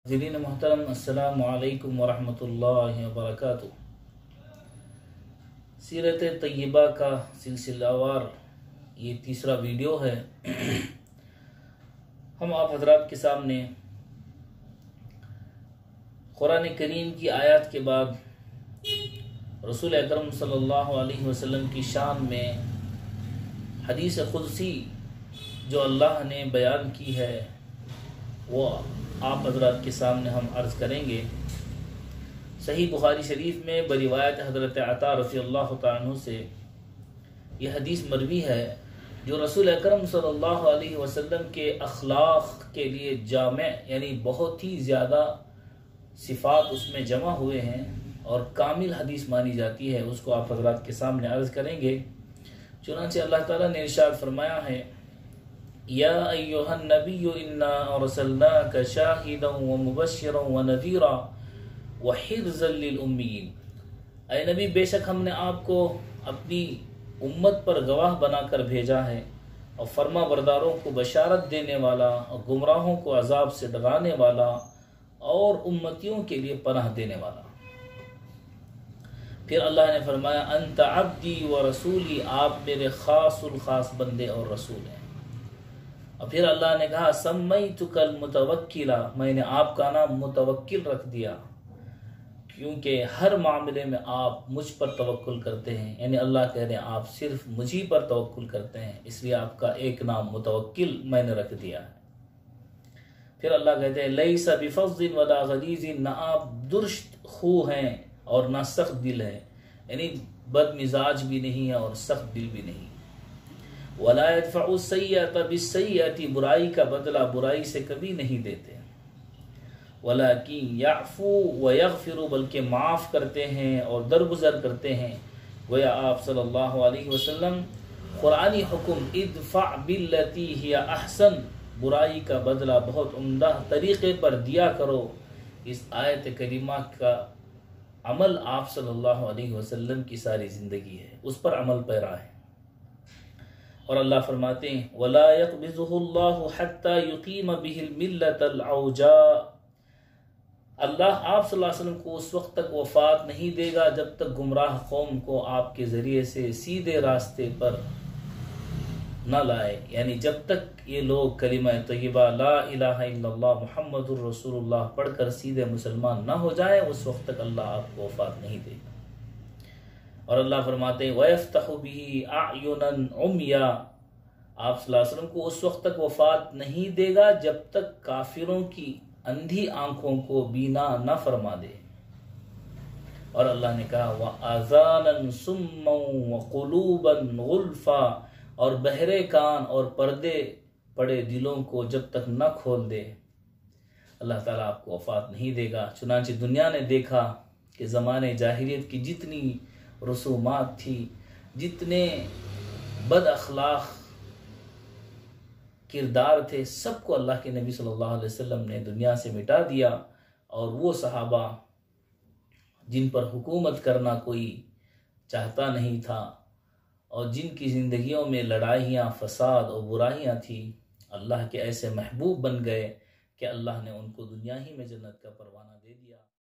ناظرین محترم، السلام علیکم ورحمۃ اللہ وبرکاتہ۔ سیرت طیبہ کا سلسلہ وار یہ تیسرا ویڈیو ہے۔ ہم آپ حضرات کے سامنے قرآن کریم کی آیات کے بعد رسول اکرم صلی اللہ علیہ وسلم کی شان میں حدیث قدسی جو اللہ نے بیان کی ہے وہ آپ حضرات کے سامنے ہم عرض کریں گے۔ صحیح بخاری شریف میں بروایت حضرت عطا رضی اللہ تعالیٰ عنہ سے یہ حدیث مروی ہے جو رسول اکرم صلی اللہ علیہ وسلم کے اخلاق کے لیے جامع، یعنی بہت ہی زیادہ صفات اس میں جمع ہوئے ہیں اور کامل حدیث مانی جاتی ہے، اس کو آپ حضرات کے سامنے عرض کریں گے۔ چنانچہ اللہ تعالیٰ نے ارشاد فرمایا ہے، یا ایھا النبی انا ارسلناک شاہدا ومبشرا ونذیرا وحرزا للامین۔ اے نبی، بے شک ہم نے آپ کو اپنی امت پر گواہ بنا کر بھیجا ہے اور فرما برداروں کو بشارت دینے والا اور گمراہوں کو عذاب سے ڈرانے والا اور امتیوں کے لیے پناہ دینے والا۔ پھر اللہ نے فرمایا، انت عبدی و رسولی، آپ میرے خاص الخاص بندے اور رسول ہیں۔ اور پھر اللہ نے کہا، سمیتک المتوکلا، میں نے آپ کا نام متوکل رکھ دیا کیونکہ ہر معاملے میں آپ مجھ پر توکل کرتے ہیں، یعنی اللہ کہہ رہے ہیں آپ صرف مجھی پر توکل کرتے ہیں، اس لیے آپ کا ایک نام متوکل میں نے رکھ دیا ہے۔ پھر اللہ کہتے ہیں، لیس بفظ ولا غلیظ، نہ آپ درشت خو ہیں اور نہ سخت دل ہیں، یعنی بد مزاج بھی نہیں ہے اور سخت دل بھی نہیں۔ وَلَا يَدْفَعُ السَّيِّئَةَ بِالسَّيِّئَةِ، برائی کا بدلہ برائی سے کبھی نہیں دیتے۔ وَلَكِنْ يَعْفُو وَيَغْفِرُ، بلکہ معاف کرتے ہیں اور درگزر کرتے ہیں۔ گویا آپ صلی اللہ علیہ وسلم قرآنی حکم ادفع باللتی ہی احسن، برائی کا بدلہ بہت عمدہ طریقے پر دیا کرو، اس آیت کریمہ کا عمل آپ صلی اللہ علیہ وسلم کی ساری زندگی ہے، اس پر عمل پیرا ہے۔ اور اللہ فرماتے ہیں، وَلَا يَقْبِضُهُ اللَّهُ حَتَّى يُقِيمَ بِهِ الْمِلَّةَ الْعَوْجَاءَ، اللہ آپ صلی اللہ علیہ وسلم کو اس وقت تک وفات نہیں دے گا جب تک گمراہ قوم کو آپ کے ذریعے سے سیدھے راستے پر نہ لائے، یعنی جب تک یہ لوگ کلمہ طیبہ لا الہ الا اللہ محمد الرسول اللہ پڑھ کر سیدھے مسلمان نہ ہو جائیں، اس وقت تک اللہ آپ کو وفات نہیں دے گا۔ اور اللہ فرماتے ہیں، وَيَفْتَحُ بِهِ أَعْيُنًا عُمْيًا، آپ صلی اللہ علیہ وسلم کو اس وقت تک وفات نہیں دے گا جب تک کافروں کی اندھی آنکھوں کو بینا نہ فرما دے۔ اور اللہ نے کہا، وَآذَانًا صُمًّا وَقُلُوبًا غُلْفًا، اور بہرے کان اور پردے پڑے دلوں کو جب تک نہ کھول دے اللہ تعالیٰ آپ کو وفات نہیں دے گا۔ چنانچہ دنیا نے دیکھا کہ زمانے جاہلیت کی جتنی رسومات تھی، جتنے بد اخلاق کردار تھے، سب کو اللہ کے نبی صلی اللہ علیہ وسلم نے دنیا سے مٹا دیا، اور وہ صحابہ جن پر حکومت کرنا کوئی چاہتا نہیں تھا اور جن کی زندگیوں میں لڑائیاں، فساد اور برائیاں تھیں، اللہ کے ایسے محبوب بن گئے کہ اللہ نے ان کو دنیا ہی میں جنت کا پروانہ